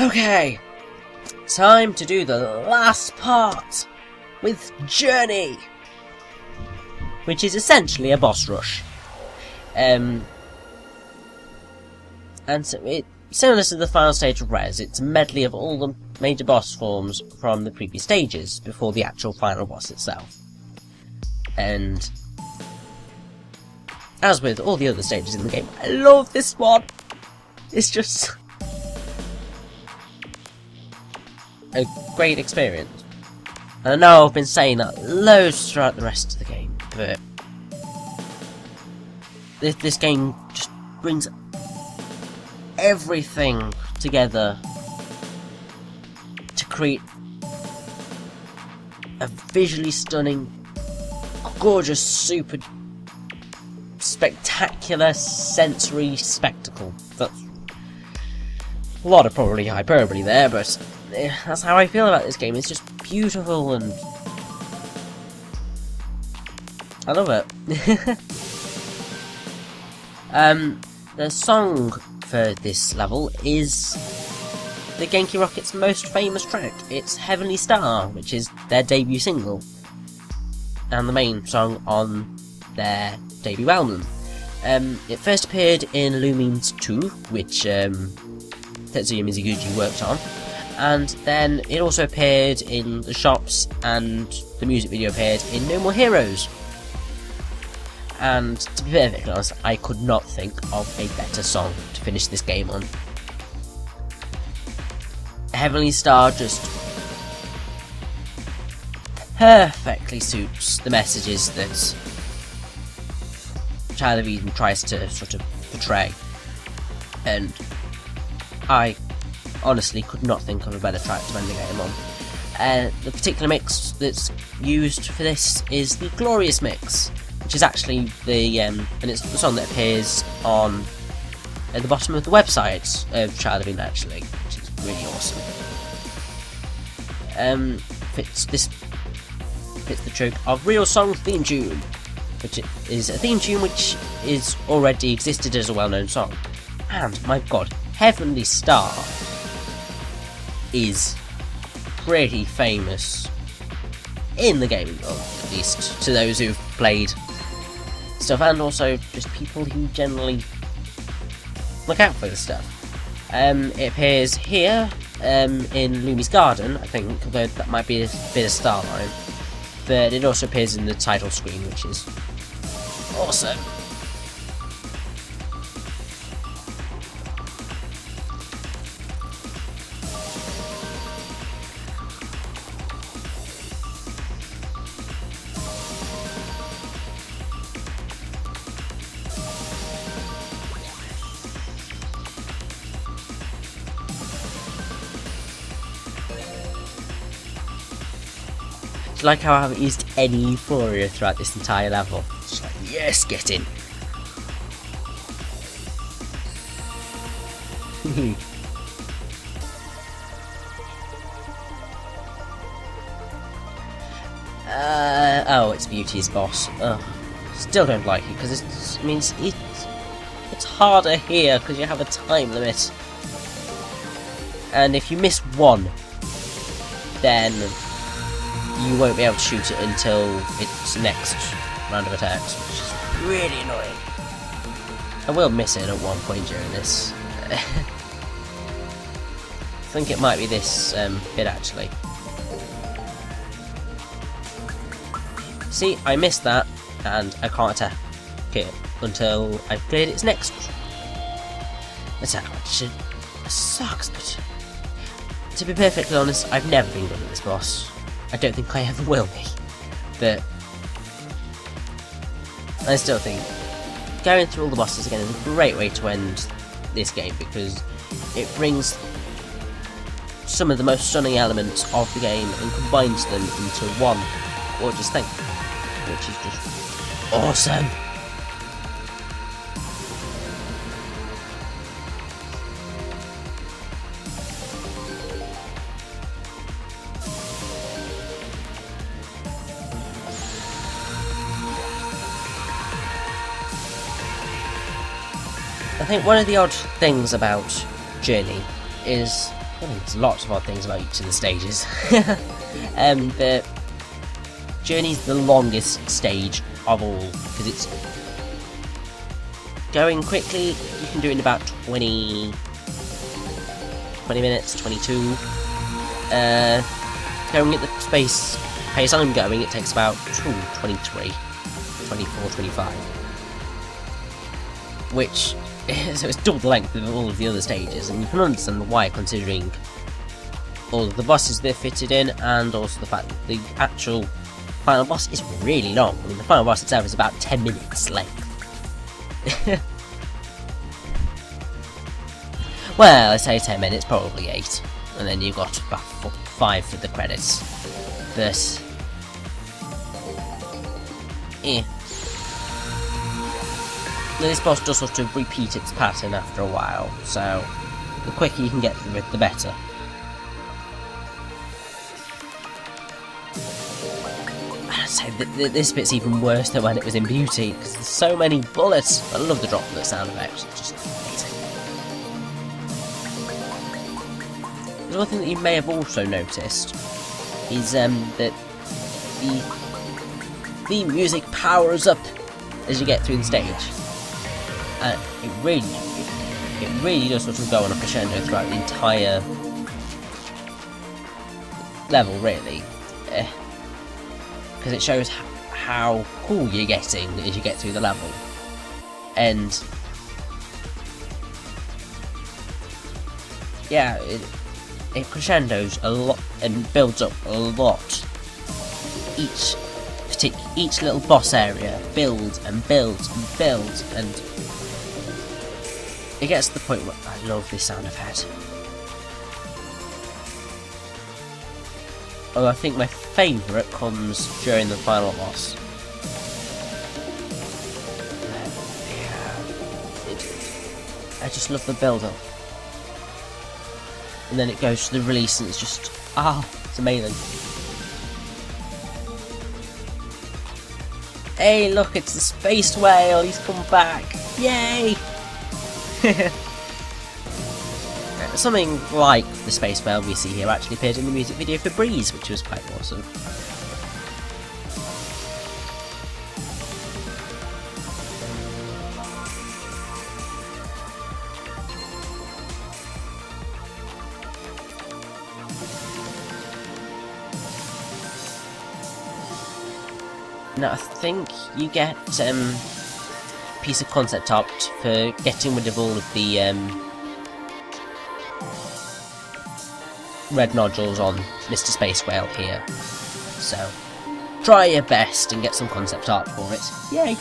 Okay, time to do the last part with Journey, which is essentially a boss rush. And so similar to the final stage of Res, it's a medley of all the major boss forms from the previous stages before the actual final boss itself. And as with all the other stages in the game, I love this one. It's just a great experience. And I know I've been saying that loads throughout the rest of the game, but this game just brings everything together to create a visually stunning, gorgeous, super spectacular sensory spectacle. That's a lot of probably hyperbole there, but that's how I feel about this game. It's just beautiful and I love it. The song for this level is the Genki Rockets' most famous track. It's Heavenly Star, which is their debut single, and the main song on their debut album. It first appeared in Lumi's 2, which Tetsuya Mizuguchi worked on, and then it also appeared in the shops, and the music video appeared in No More Heroes. And to be perfectly honest, I could not think of a better song to finish this game on. Heavenly Star just perfectly suits the messages that Child of Eden tries to sort of portray, and I honestly could not think of a better track to end the game on. The particular mix that's used for this is the Glorious mix, which is actually the and it's the song that appears on at the bottom of the website of Child of Eden, actually, which is really awesome. Fits the trope of real song theme tune, which is a theme tune which is already existed as a well-known song. And my god, Heavenly Star is pretty famous in the game, or at least to those who've played stuff, and also just people who generally look out for this stuff. It appears here in Lumi's garden, I think, although that might be a bit of Starline, but it also appears in the title screen, which is awesome. Like how I haven't used any euphoria throughout this entire level. Just like, yes, get in. Oh, it's Beauty's boss. Still don't like it because it means it's harder here because you have a time limit, and if you miss one, then you won't be able to shoot it until its next round of attacks, which is really annoying. I will miss it at one point during this. I think it might be this bit, actually. See, I missed that, and I can't attack it until I've cleared its next attack, which sucks, but to be perfectly honest, I've never been good at this boss. I don't think I ever will be, but I still think going through all the bosses again is a great way to end this game, because it brings some of the most stunning elements of the game and combines them into one gorgeous thing, which is just awesome. I think one of the odd things about Journey is I think there's lots of odd things about each of the stages. The journey's the longest stage of all, because it's going quickly. You can do it in about 20 minutes, 22. Going at the pace I'm going, it takes about 23, 24, 25. Which, so it's double the length of all of the other stages, and you can understand why, considering all of the bosses they're fitted in, and also the fact that the actual final boss is really long. I mean, the final boss itself is about 10 minutes length. Well, I say 10 minutes, probably 8. And then you've got about 5 for the credits. But yeah. This boss does sort of repeat its pattern after a while, so the quicker you can get through it, the better. I'd say this bit's even worse than when it was in Beauty, because there's so many bullets. I love the droplet sound effects, it's just amazing. There's one thing that you may have also noticed, is that the music powers up as you get through the stage. It really does sort of go on a crescendo throughout the entire level, really. Because it shows how cool you're getting as you get through the level. And yeah, it crescendos a lot and builds up a lot. Each little boss area builds and builds and builds, and it gets to the point where I love this sound effect. Oh, I think my favourite comes during the final boss. I just love the build-up. And then it goes to the release and it's just, it's amazing. Hey, look, it's the space whale, he's come back. Yay! Something like the space whale we see here actually appeared in the music video for Breeze, which was quite awesome. Now I think you get a piece of concept art for getting rid of all of the red nodules on Mr. Space Whale here. So try your best and get some concept art for it. Yay!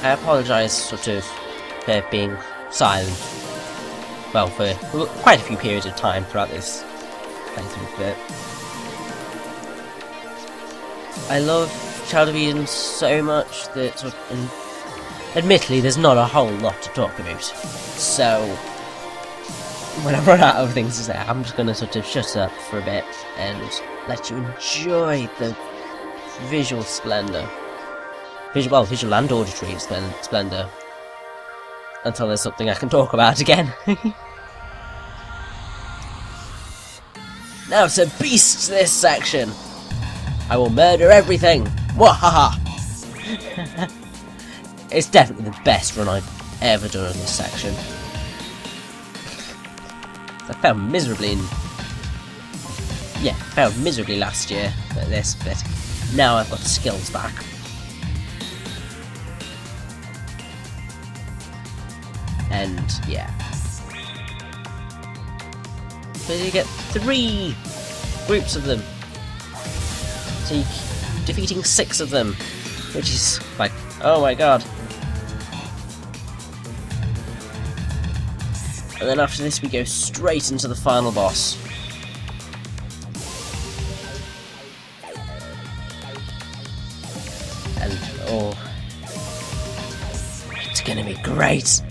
I apologise sort of for being silent, well, for quite a few periods of time throughout this playthrough, but I love Child of Eden so much that sort of, and admittedly there's not a whole lot to talk about, so when I run out of things to say, I'm just going to sort of shut up for a bit and let you enjoy the visual splendour. Visual and auditory splendour. Until there's something I can talk about again. Now to beast this section! I will murder everything! Wahaha! It's definitely the best run I've ever done in this section. I failed miserably last year at this, but now I've got the skills back. And yeah, so you get 3 groups of them, so you're defeating 6 of them, which is like, oh my god. And then after this we go straight into the final boss. And gonna be great.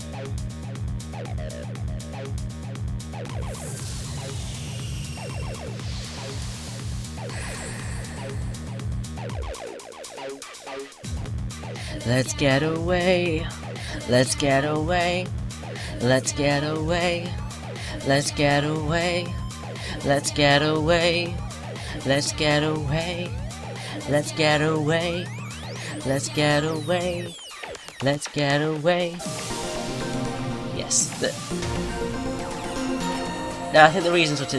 Let's get away. Let's get away. Let's get away. Let's get away. Let's get away. Let's get away. Let's get away. Let's get away. Let's get away. Yes. Now I think the reason that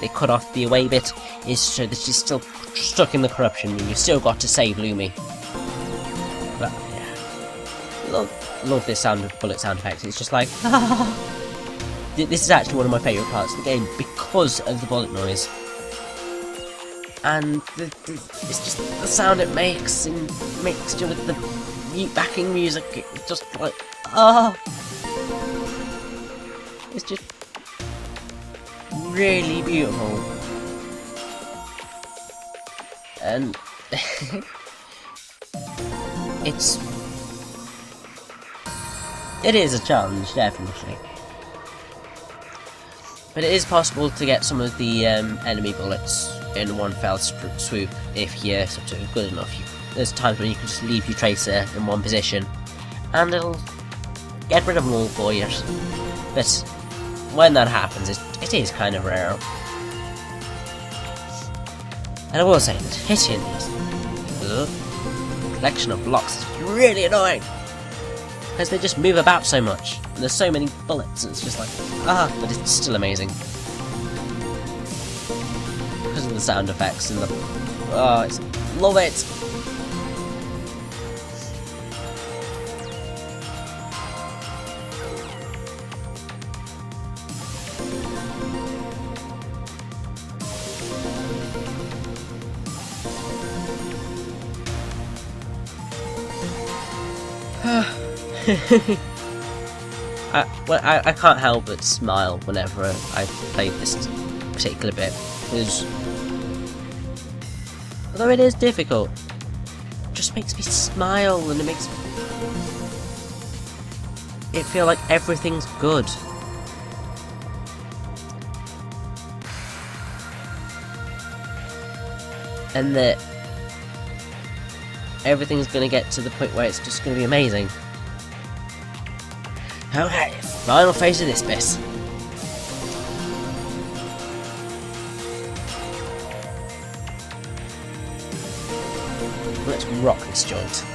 they cut off the away bit is so that she's still stuck in the corruption and you've still got to save Lumi. But yeah. Love this bullet sound effect. It's just like this is actually one of my favourite parts of the game because of the bullet noise. And it's just the sound it makes and mixture with the backing music. It's just like, it's just really beautiful. And it is a challenge, definitely. But it is possible to get some of the enemy bullets in one fell swoop if you're sort of good enough. There's times when you can just leave your tracer in one position and it'll get rid of them all for you. But when that happens, it is kind of rare. And I will say that hitting this collection of blocks is really annoying because they just move about so much and there's so many bullets. It's just like but it's still amazing because of the sound effects and the love it. I can't help but smile whenever I play this particular bit, because although it is difficult, it just makes me smile and it makes it feel like everything's good. And that everything's gonna get to the point where it's just gonna be amazing. Okay, final phase of this bit. Let's rock this joint.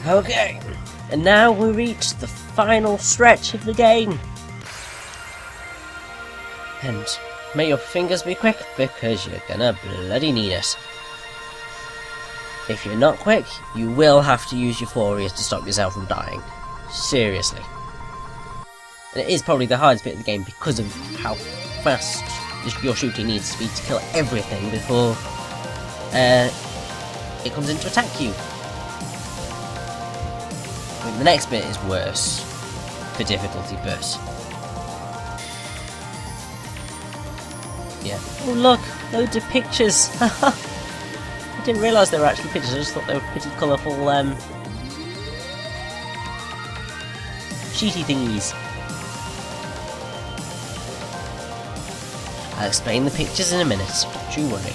Okay, and now we reach the final stretch of the game. And may your fingers be quick, because you're gonna bloody need it. If you're not quick, you will have to use Euphoria to stop yourself from dying. Seriously. And it is probably the hardest bit of the game because of how fast your shooting needs to be to kill everything before it comes in to attack you. I mean, the next bit is worse for difficulty, but yeah. Oh look, loads of pictures. I didn't realise they were actually pictures. I just thought they were pretty colourful sheety thingies. I'll explain the pictures in a minute, don't you worry.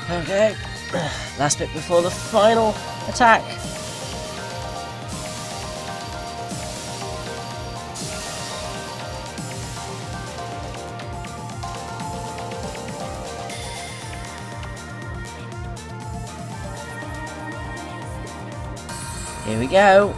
Okay, last bit before the final attack. Here we go.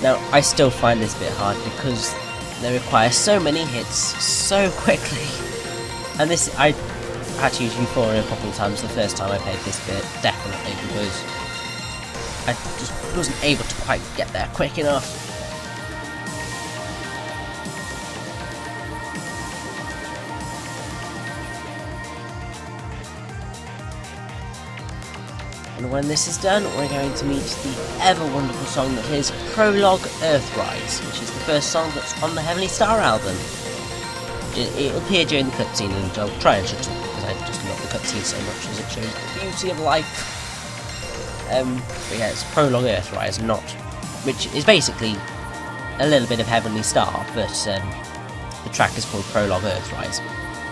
Now, I still find this bit hard because they require so many hits so quickly. And this, I had to use Euphoria a couple of times the first time I played this bit, definitely, because I just wasn't able to quite get there quick enough. And when this is done, we're going to meet the ever-wonderful song that is Prologue Earthrise, which is the first song that's on the Heavenly Star album. It'll appear during the cutscene, and I'll try and shut it because I just love the cutscene so much as it shows the beauty of life. But yeah, it's Prologue Earthrise, which is basically a little bit of Heavenly Star, but the track is called Prologue Earthrise,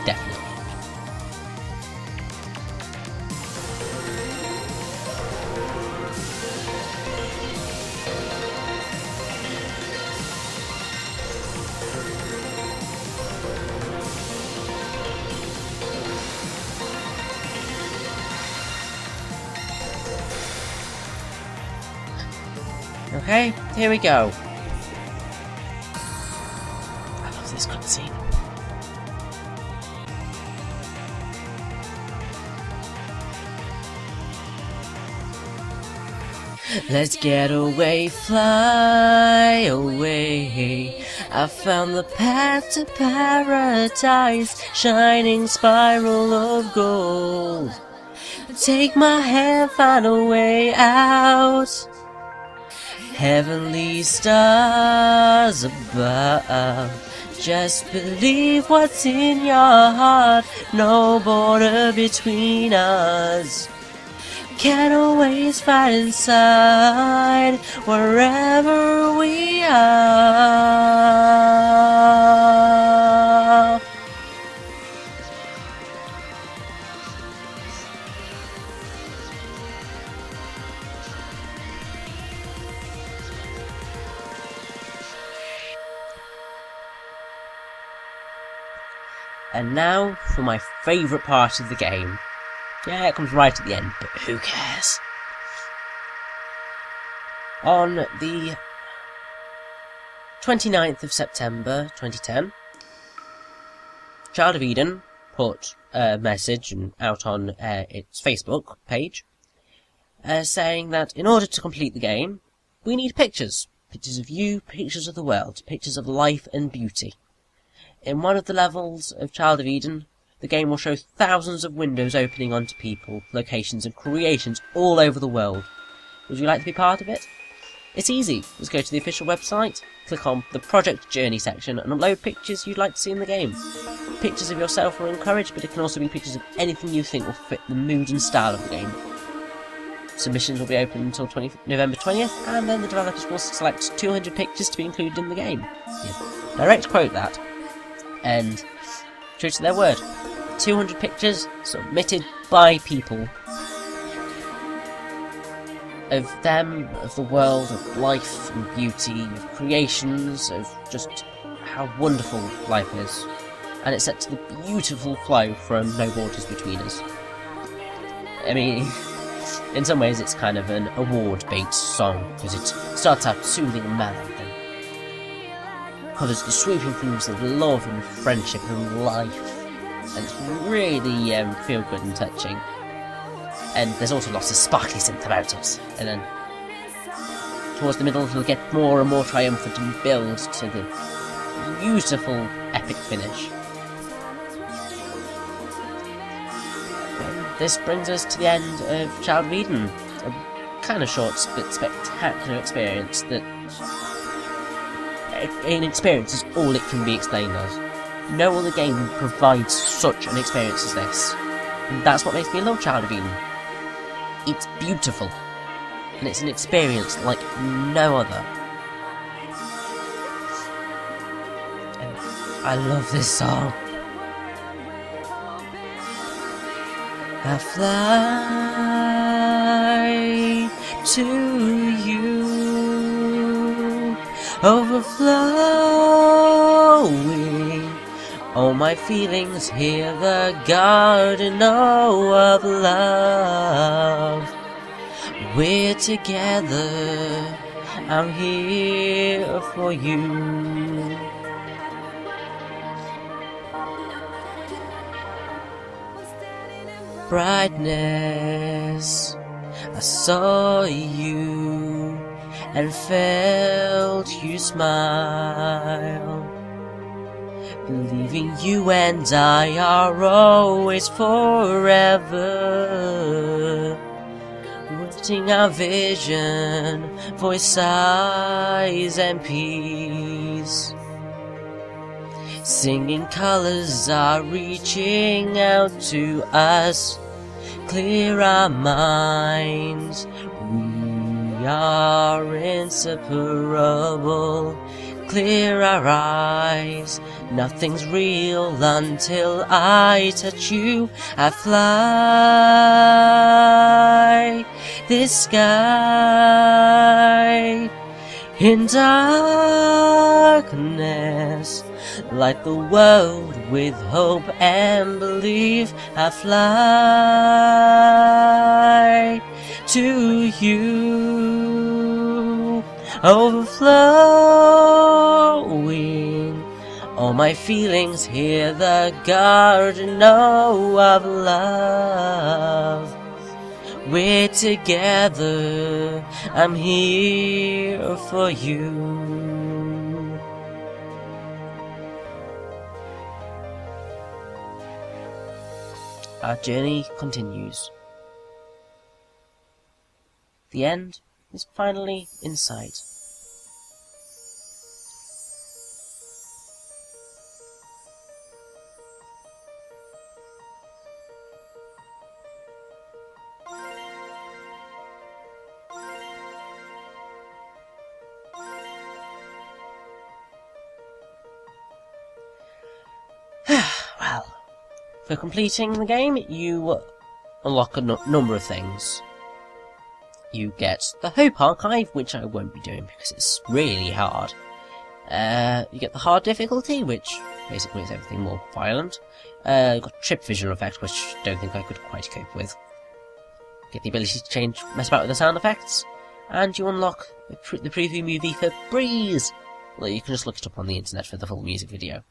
definitely. Okay, here we go. I love this cutscene. Let's get away, fly away. I found the path to paradise, shining spiral of gold. Take my hand, find a way out. Heavenly stars above, just believe what's in your heart, no border between us. Can always fight inside, wherever we are. And now for my favourite part of the game. Yeah, it comes right at the end, but who cares? On the 29th of September 2010, Child of Eden put a message out on its Facebook page saying that in order to complete the game, we need pictures. Pictures of you, pictures of the world, pictures of life and beauty. In one of the levels of Child of Eden, the game will show thousands of windows opening onto people, locations and creations all over the world. Would you like to be part of it? It's easy. Just go to the official website, click on the Project Journey section and upload pictures you'd like to see in the game. Pictures of yourself are encouraged, but it can also be pictures of anything you think will fit the mood and style of the game. Submissions will be open until November 20th, and then the developers will select 200 pictures to be included in the game. Yeah. Direct quote that. And true to their word, 200 pictures submitted by people of them, of the world, of life and beauty, of creations, of just how wonderful life is. And it's set to the beautiful flow from No Borders Between Us. I mean, in some ways it's kind of an award-based song, because it starts out soothing and mellow, then covers the sweeping themes of love and friendship and life, and it's really feel-good and touching. And there's also lots of sparkly synth about it, and then towards the middle it'll get more and more triumphant and build to the beautiful epic finish. This brings us to the end of Child of Eden, a kind of short but spectacular experience that... an experience is all it can be explained as. No other game provides such an experience as this. And that's what makes me love Child of Eden. It's beautiful, and it's an experience like no other. And I love this song. I fly to you, overflowing all my feelings, hear the garden of love. We're together, I'm here for you. Brightness, I saw you and felt you smile, believing you and I are always forever, witnessing our vision for size and peace. Singing colors are reaching out to us, clear our minds, we are inseparable. Clear our eyes, nothing's real until I touch you. I fly this sky in darkness, light the world with hope and belief. I fly to you, overflowing all my feelings, hear the garden of love. We're together, I'm here for you. Our journey continues. The end is finally in sight. Well, for completing the game, you unlock a number of things. You get the Hope Archive, which I won't be doing because it's really hard. You get the hard difficulty, which basically makes everything more violent. You've got Trip Visual Effect, which I don't think I could quite cope with. Get the ability to mess about with the sound effects. And you unlock the preview movie for Breeze. Well, you can just look it up on the internet for the full music video.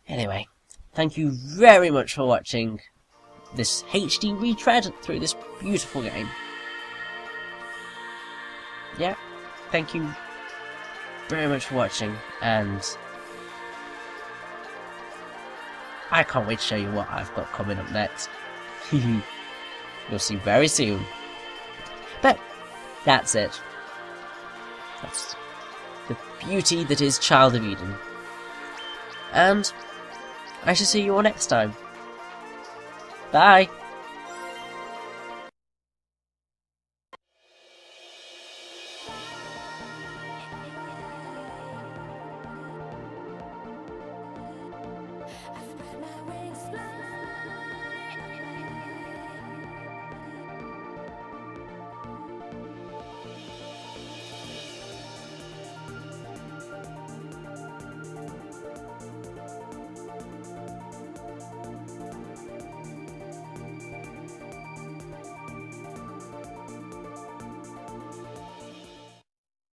Anyway, thank you very much for watching this HD retread through this beautiful game. Yeah, thank you very much for watching, and I can't wait to show you what I've got coming up next. You'll see very soon. But that's it. That's the beauty that is Child of Eden. And I shall see you all next time. Bye!